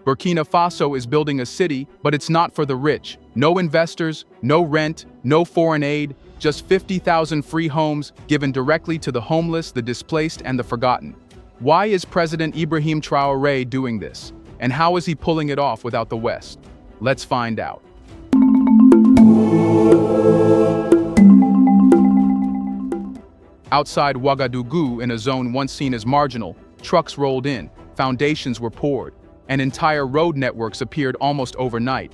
Burkina Faso is building a city, but it's not for the rich. No investors, no rent, no foreign aid, just 50,000 free homes given directly to the homeless, the displaced, and the forgotten. Why is President Ibrahim Traoré doing this? And how is he pulling it off without the West? Let's find out. Outside Ouagadougou, in a zone once seen as marginal, trucks rolled in, foundations were poured, and entire road networks appeared almost overnight.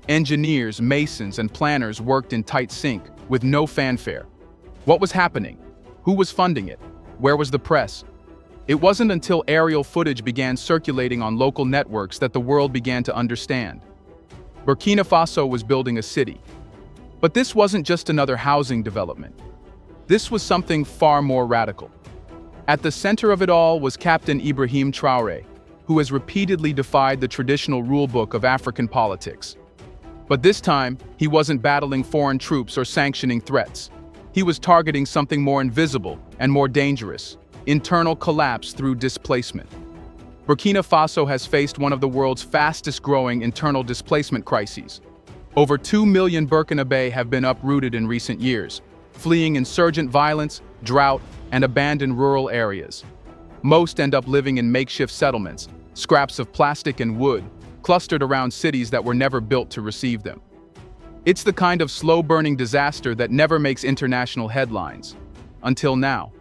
Engineers, masons, and planners worked in tight sync, with no fanfare. What was happening? Who was funding it? Where was the press? It wasn't until aerial footage began circulating on local networks that the world began to understand. Burkina Faso was building a city. But this wasn't just another housing development. This was something far more radical. At the center of it all was Captain Ibrahim Traoré, who has repeatedly defied the traditional rulebook of African politics. But this time, he wasn't battling foreign troops or sanctioning threats. He was targeting something more invisible and more dangerous: internal collapse through displacement. Burkina Faso has faced one of the world's fastest-growing internal displacement crises. Over 2 million Burkinabé have been uprooted in recent years, fleeing insurgent violence, drought, and abandoned rural areas. Most end up living in makeshift settlements, scraps of plastic and wood, clustered around cities that were never built to receive them. It's the kind of slow-burning disaster that never makes international headlines. Until now.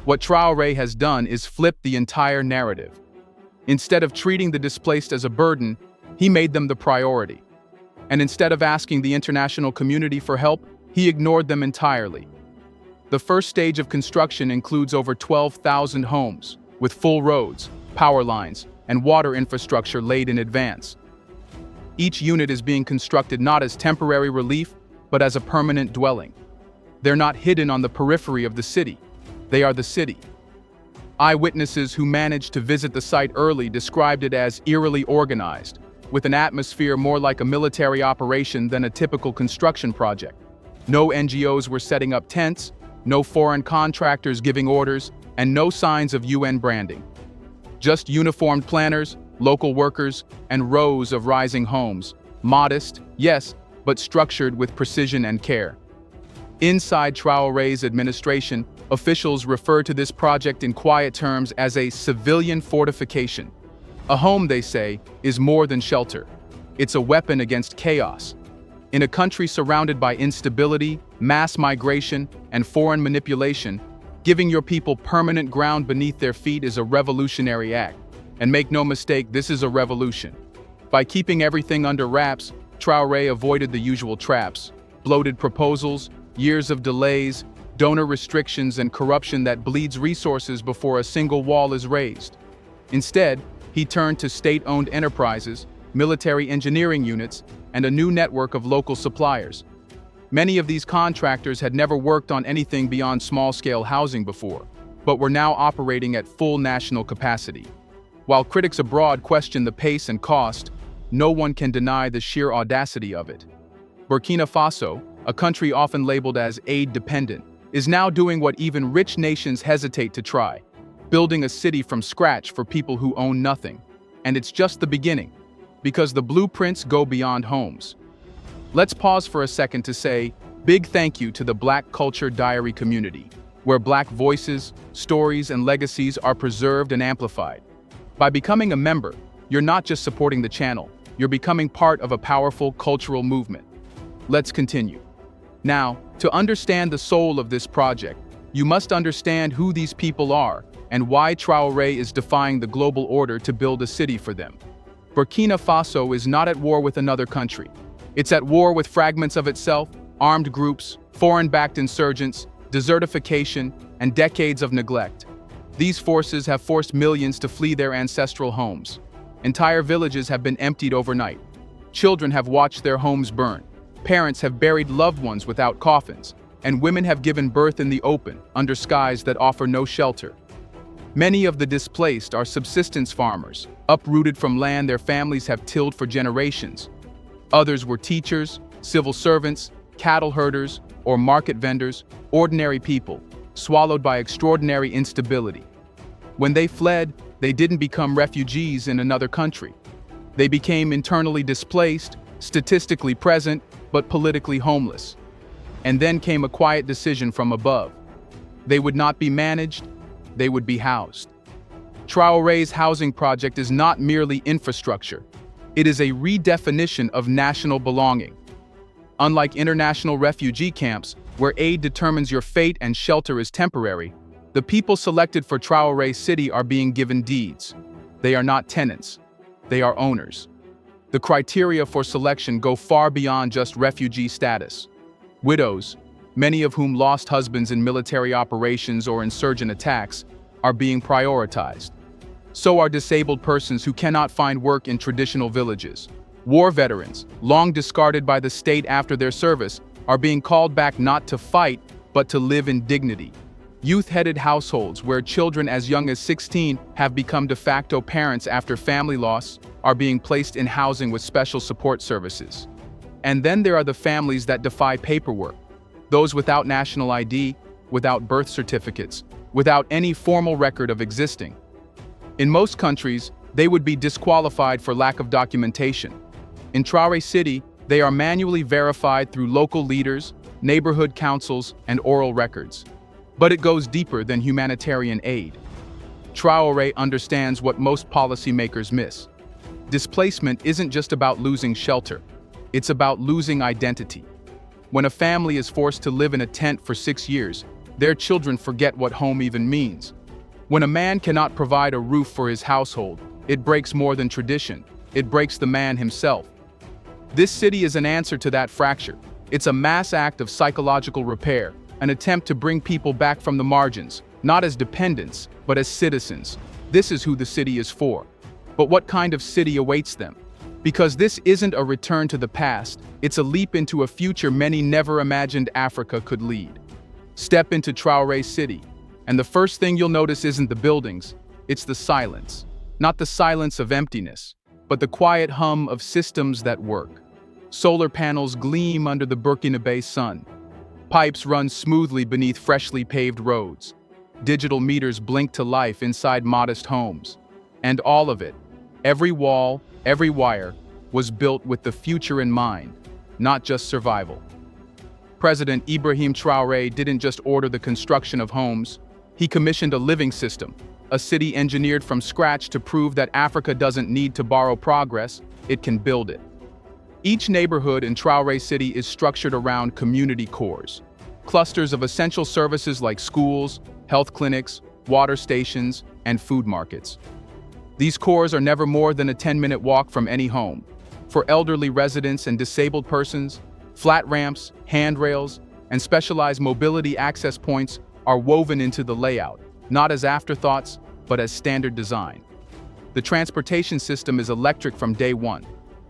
What Traoré has done is flip the entire narrative. Instead of treating the displaced as a burden, he made them the priority. And instead of asking the international community for help, he ignored them entirely. The first stage of construction includes over 12,000 homes, with full roads, power lines, and water infrastructure laid in advance. Each unit is being constructed not as temporary relief, but as a permanent dwelling. They're not hidden on the periphery of the city. They are the city. Eyewitnesses who managed to visit the site early described it as eerily organized, with an atmosphere more like a military operation than a typical construction project. No NGOs were setting up tents, no foreign contractors giving orders, and no signs of UN branding. Just uniformed planners, local workers, and rows of rising homes. Modest, yes, but structured with precision and care. Inside Traoré's administration, officials refer to this project in quiet terms as a civilian fortification. A home, they say, is more than shelter. It's a weapon against chaos. In a country surrounded by instability, mass migration, and foreign manipulation, giving your people permanent ground beneath their feet is a revolutionary act. And make no mistake, this is a revolution. By keeping everything under wraps, Traoré avoided the usual traps: bloated proposals, years of delays, donor restrictions, and corruption that bleeds resources before a single wall is raised. Instead, he turned to state-owned enterprises, military engineering units, and a new network of local suppliers. Many of these contractors had never worked on anything beyond small-scale housing before, but were now operating at full national capacity. While critics abroad question the pace and cost, no one can deny the sheer audacity of it. Burkina Faso, a country often labeled as aid-dependent, is now doing what even rich nations hesitate to try: building a city from scratch for people who own nothing. And it's just the beginning, because the blueprints go beyond homes. Let's pause for a second to say big thank you to the Black Culture Diary community, where Black voices, stories, and legacies are preserved and amplified. By becoming a member, you're not just supporting the channel, you're becoming part of a powerful cultural movement. Let's continue. Now, to understand the soul of this project, you must understand who these people are and why Traoré is defying the global order to build a city for them. Burkina Faso is not at war with another country. It's at war with fragments of itself, armed groups, foreign-backed insurgents, desertification, and decades of neglect. These forces have forced millions to flee their ancestral homes. Entire villages have been emptied overnight. Children have watched their homes burn. Parents have buried loved ones without coffins, and women have given birth in the open, under skies that offer no shelter. Many of the displaced are subsistence farmers, uprooted from land their families have tilled for generations. Others were teachers, civil servants, cattle herders, or market vendors, ordinary people, swallowed by extraordinary instability. When they fled, they didn't become refugees in another country. They became internally displaced, statistically present, but politically homeless. And then came a quiet decision from above. They would not be managed, they would be housed. Traoré's housing project is not merely infrastructure. It is a redefinition of national belonging. Unlike international refugee camps, where aid determines your fate and shelter is temporary, the people selected for Traoré City are being given deeds. They are not tenants. They are owners. The criteria for selection go far beyond just refugee status. Widows, many of whom lost husbands in military operations or insurgent attacks, are being prioritized. So are disabled persons who cannot find work in traditional villages. War veterans, long discarded by the state after their service, are being called back not to fight, but to live in dignity. Youth-headed households where children as young as 16 have become de facto parents after family loss are being placed in housing with special support services. And then there are the families that defy paperwork, those without national ID, without birth certificates, without any formal record of existing. In most countries, they would be disqualified for lack of documentation. In Traoré City, they are manually verified through local leaders, neighborhood councils, and oral records. But it goes deeper than humanitarian aid. Traoré understands what most policymakers miss. Displacement isn't just about losing shelter. It's about losing identity. When a family is forced to live in a tent for 6 years, their children forget what home even means. When a man cannot provide a roof for his household, it breaks more than tradition. It breaks the man himself. This city is an answer to that fracture. It's a mass act of psychological repair, an attempt to bring people back from the margins, not as dependents, but as citizens. This is who the city is for. But what kind of city awaits them? Because this isn't a return to the past, it's a leap into a future many never imagined Africa could lead. Step into Traoré City, and the first thing you'll notice isn't the buildings, it's the silence. Not the silence of emptiness, but the quiet hum of systems that work. Solar panels gleam under the Burkina Faso sun. Pipes run smoothly beneath freshly paved roads. Digital meters blink to life inside modest homes. And all of it, every wall, every wire, was built with the future in mind, not just survival. President Ibrahim Traoré didn't just order the construction of homes, he commissioned a living system, a city engineered from scratch to prove that Africa doesn't need to borrow progress, it can build it. Each neighborhood in Traoré City is structured around community cores, clusters of essential services like schools, health clinics, water stations, and food markets. These cores are never more than a 10-minute walk from any home. For elderly residents and disabled persons, flat ramps, handrails, and specialized mobility access points are woven into the layout, not as afterthoughts, but as standard design. The transportation system is electric from day one.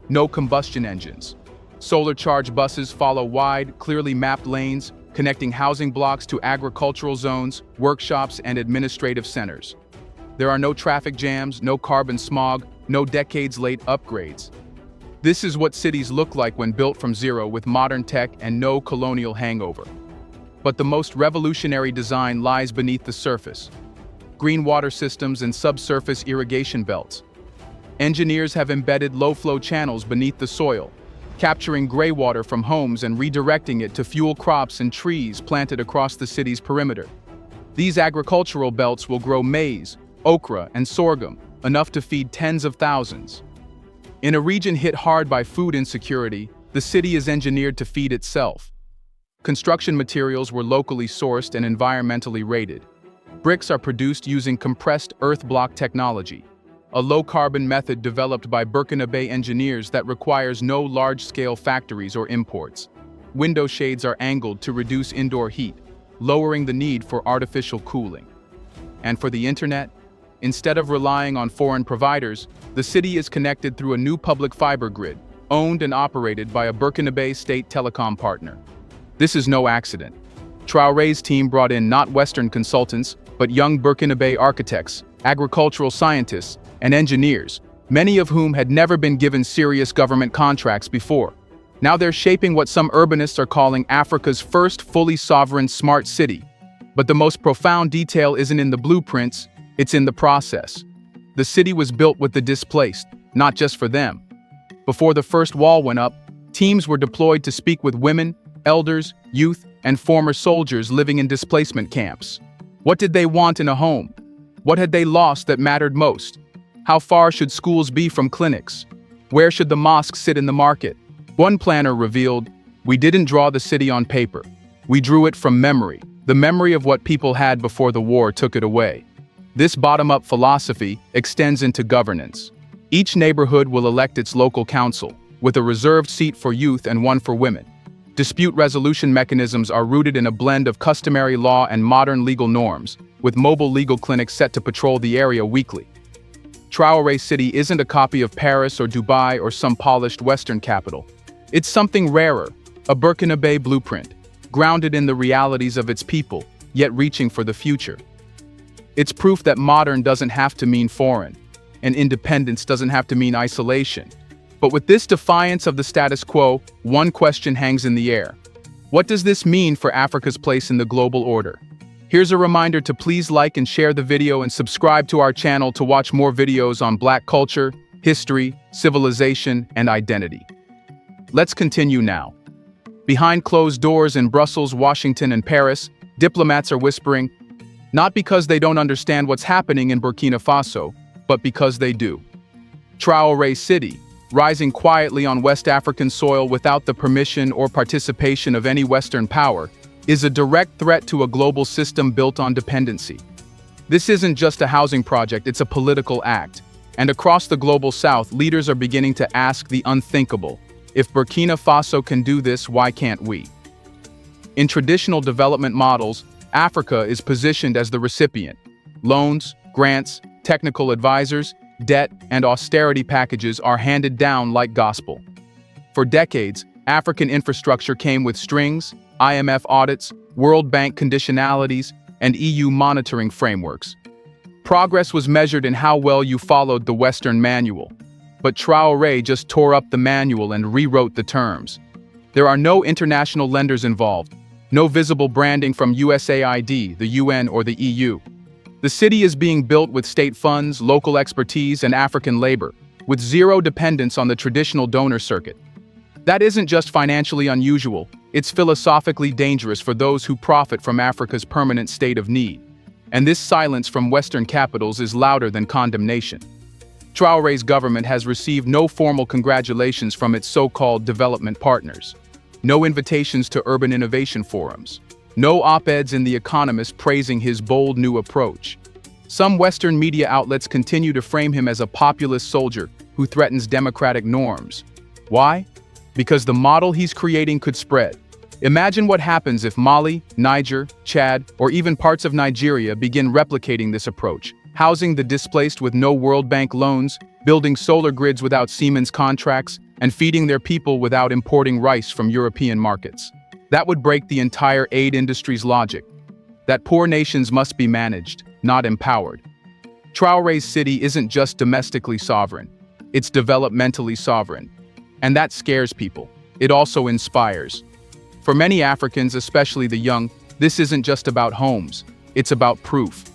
No combustion engines. Solar-charged buses follow wide, clearly mapped lanes, connecting housing blocks to agricultural zones, workshops, and administrative centers. There are no traffic jams, no carbon smog, no decades-late upgrades. This is what cities look like when built from zero with modern tech and no colonial hangover. But the most revolutionary design lies beneath the surface. Green water systems and subsurface irrigation belts. Engineers have embedded low-flow channels beneath the soil, capturing gray water from homes and redirecting it to fuel crops and trees planted across the city's perimeter. These agricultural belts will grow maize, okra, and sorghum, enough to feed tens of thousands. In a region hit hard by food insecurity, the city is engineered to feed itself. Construction materials were locally sourced and environmentally rated. Bricks are produced using compressed earth block technology, a low-carbon method developed by Burkina Faso engineers that requires no large-scale factories or imports. Window shades are angled to reduce indoor heat, lowering the need for artificial cooling. And for the internet, instead of relying on foreign providers, the city is connected through a new public fiber grid, owned and operated by a Burkina Faso state telecom partner. This is no accident. Traoré's team brought in not Western consultants, but young Burkina Faso architects, agricultural scientists, and engineers, many of whom had never been given serious government contracts before. Now they're shaping what some urbanists are calling Africa's first fully sovereign smart city. But the most profound detail isn't in the blueprints, it's in the process. The city was built with the displaced, not just for them. Before the first wall went up, teams were deployed to speak with women, elders, youth, and former soldiers living in displacement camps. What did they want in a home? What had they lost that mattered most? How far should schools be from clinics? Where should the mosque sit in the market? One planner revealed, "We didn't draw the city on paper. We drew it from memory, the memory of what people had before the war took it away." This bottom-up philosophy extends into governance. Each neighborhood will elect its local council, with a reserved seat for youth and one for women. Dispute resolution mechanisms are rooted in a blend of customary law and modern legal norms, with mobile legal clinics set to patrol the area weekly. Traoré City isn't a copy of Paris or Dubai or some polished Western capital. It's something rarer, a Burkina Faso blueprint, grounded in the realities of its people, yet reaching for the future. It's proof that modern doesn't have to mean foreign, and independence doesn't have to mean isolation. But with this defiance of the status quo, one question hangs in the air. What does this mean for Africa's place in the global order? Here's a reminder to please like and share the video and subscribe to our channel to watch more videos on Black culture, history, civilization, and identity. Let's continue now. Behind closed doors in Brussels, Washington, and Paris, diplomats are whispering, not because they don't understand what's happening in Burkina Faso, but because they do. Traoré City, rising quietly on West African soil without the permission or participation of any Western power, is a direct threat to a global system built on dependency. This isn't just a housing project, it's a political act. And across the global south, leaders are beginning to ask the unthinkable. If Burkina Faso can do this, why can't we? In traditional development models, Africa is positioned as the recipient. Loans, grants, technical advisors, debt, and austerity packages are handed down like gospel. For decades, African infrastructure came with strings, IMF audits, World Bank conditionalities, and EU monitoring frameworks. Progress was measured in how well you followed the Western manual. But Traoré just tore up the manual and rewrote the terms. There are no international lenders involved, no visible branding from USAID, the UN, or the EU. The city is being built with state funds, local expertise, and African labor, with zero dependence on the traditional donor circuit. That isn't just financially unusual, it's philosophically dangerous for those who profit from Africa's permanent state of need. And this silence from Western capitals is louder than condemnation. Traoré's government has received no formal congratulations from its so-called development partners. No invitations to urban innovation forums. No op-eds in The Economist praising his bold new approach. Some Western media outlets continue to frame him as a populist soldier who threatens democratic norms. Why? Because the model he's creating could spread. Imagine what happens if Mali, Niger, Chad, or even parts of Nigeria begin replicating this approach, housing the displaced with no World Bank loans, building solar grids without Siemens contracts, and feeding their people without importing rice from European markets. That would break the entire aid industry's logic, that poor nations must be managed, not empowered. Traoré's city isn't just domestically sovereign, it's developmentally sovereign. And that scares people. It also inspires. For many Africans, especially the young, this isn't just about homes, it's about proof.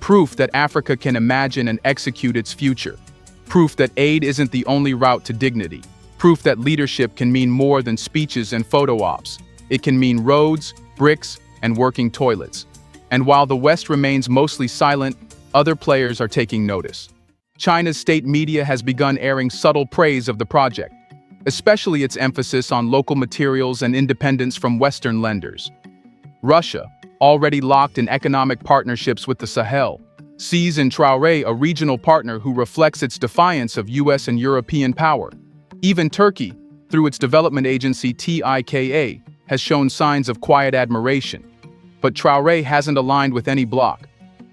Proof that Africa can imagine and execute its future. Proof that aid isn't the only route to dignity. Proof that leadership can mean more than speeches and photo ops. It can mean roads, bricks, and working toilets. And while the West remains mostly silent, other players are taking notice. China's state media has begun airing subtle praise of the project, especially its emphasis on local materials and independence from Western lenders. Russia, already locked in economic partnerships with the Sahel, sees in Traoré a regional partner who reflects its defiance of US and European power. Even Turkey, through its development agency TIKA, has shown signs of quiet admiration. But Traoré hasn't aligned with any bloc.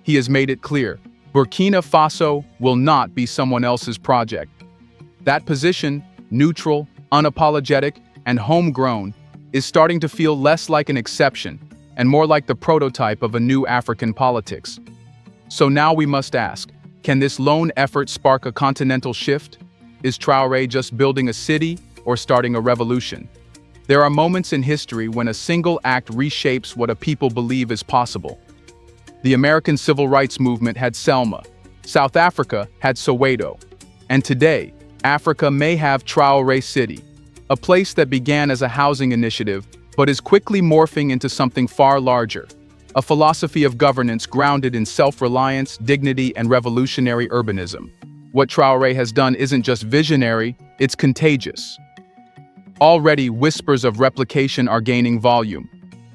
He has made it clear, Burkina Faso will not be someone else's project. That position, neutral, unapologetic, and homegrown, is starting to feel less like an exception and more like the prototype of a new African politics. So now we must ask, can this lone effort spark a continental shift? Is Traoré just building a city or starting a revolution? There are moments in history when a single act reshapes what a people believe is possible. The American Civil Rights Movement had Selma, South Africa had Soweto, and today, Africa may have Traoré City, a place that began as a housing initiative but is quickly morphing into something far larger, a philosophy of governance grounded in self-reliance, dignity, and revolutionary urbanism. What Traoré has done isn't just visionary, it's contagious. Already, whispers of replication are gaining volume.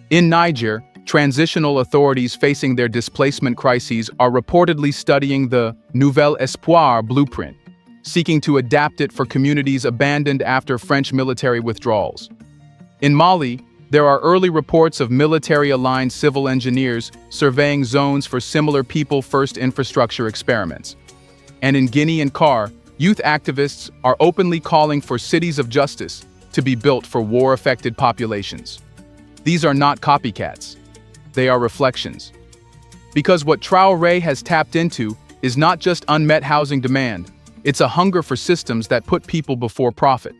In Niger, transitional authorities facing their displacement crises are reportedly studying the Nouvel Espoir blueprint, seeking to adapt it for communities abandoned after French military withdrawals. In Mali, there are early reports of military-aligned civil engineers surveying zones for similar people-first infrastructure experiments. And in Guinea and CAR, youth activists are openly calling for cities of justice to be built for war-affected populations. These are not copycats. They are reflections. Because what Traoré has tapped into is not just unmet housing demand, it's a hunger for systems that put people before profit.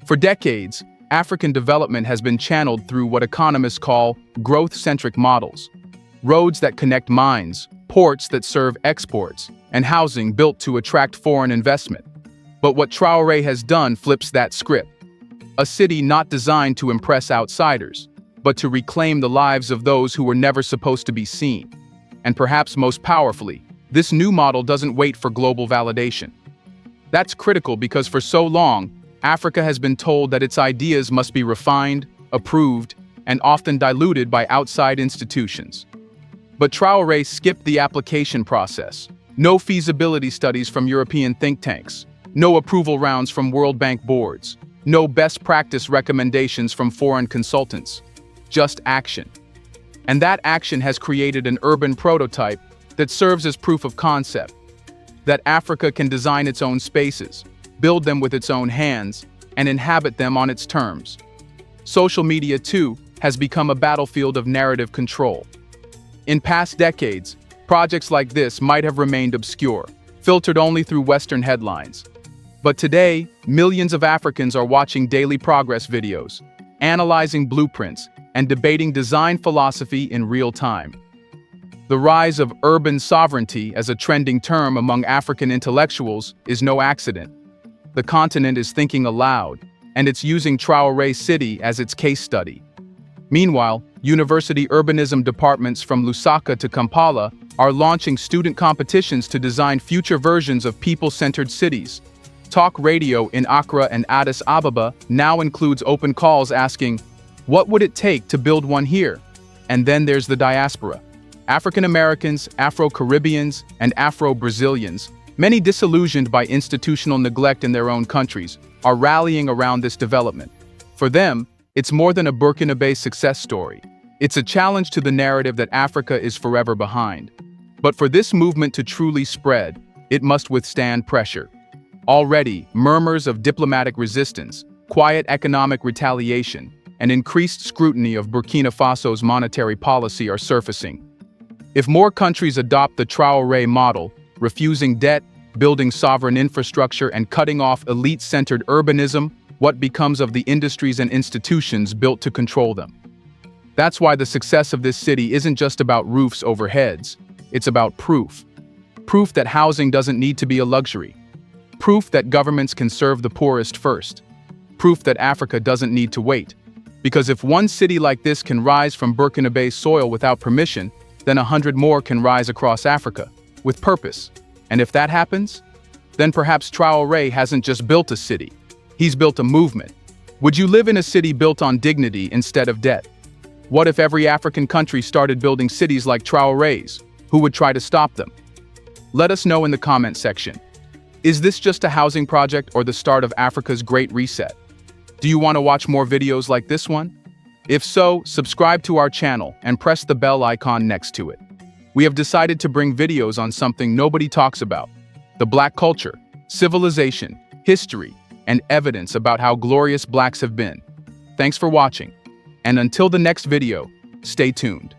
For decades, African development has been channeled through what economists call growth-centric models. Roads that connect mines, ports that serve exports, and housing built to attract foreign investment. But what Traoré has done flips that script. A city not designed to impress outsiders, but to reclaim the lives of those who were never supposed to be seen. And perhaps most powerfully, this new model doesn't wait for global validation. That's critical because for so long, Africa has been told that its ideas must be refined, approved, and often diluted by outside institutions. But Traoré skipped the application process. No feasibility studies from European think tanks, no approval rounds from World Bank boards, no best practice recommendations from foreign consultants, just action. And that action has created an urban prototype that serves as proof of concept, that Africa can design its own spaces, build them with its own hands, and inhabit them on its terms. Social media, too, has become a battlefield of narrative control. In past decades, projects like this might have remained obscure, filtered only through Western headlines. But today, millions of Africans are watching daily progress videos, analyzing blueprints, and debating design philosophy in real time. The rise of urban sovereignty as a trending term among African intellectuals is no accident. The continent is thinking aloud, and it's using Traoré City as its case study. Meanwhile, university urbanism departments from Lusaka to Kampala are launching student competitions to design future versions of people-centered cities. Talk radio in Accra and Addis Ababa now includes open calls asking, "What would it take to build one here?" And then there's the diaspora. African Americans, Afro-Caribbeans, and Afro-Brazilians, many disillusioned by institutional neglect in their own countries, are rallying around this development. For them, it's more than a Burkina Faso success story. It's a challenge to the narrative that Africa is forever behind. But for this movement to truly spread, it must withstand pressure. Already, murmurs of diplomatic resistance, quiet economic retaliation, and increased scrutiny of Burkina Faso's monetary policy are surfacing. If more countries adopt the Traoré model, refusing debt, building sovereign infrastructure, and cutting off elite-centered urbanism, what becomes of the industries and institutions built to control them? That's why the success of this city isn't just about roofs over heads, it's about proof. Proof that housing doesn't need to be a luxury. Proof that governments can serve the poorest first. Proof that Africa doesn't need to wait. Because if one city like this can rise from Burkina Faso soil without permission, then 100 more can rise across Africa, with purpose. And if that happens, then perhaps Traoré hasn't just built a city, he's built a movement. Would you live in a city built on dignity instead of debt? What if every African country started building cities like Traoré's? Who would try to stop them? Let us know in the comment section. Is this just a housing project or the start of Africa's Great Reset? Do you want to watch more videos like this one? If so, subscribe to our channel and press the bell icon next to it. We have decided to bring videos on something nobody talks about: the Black culture, civilization, history, and evidence about how glorious Blacks have been. Thanks for watching, and until the next video, stay tuned.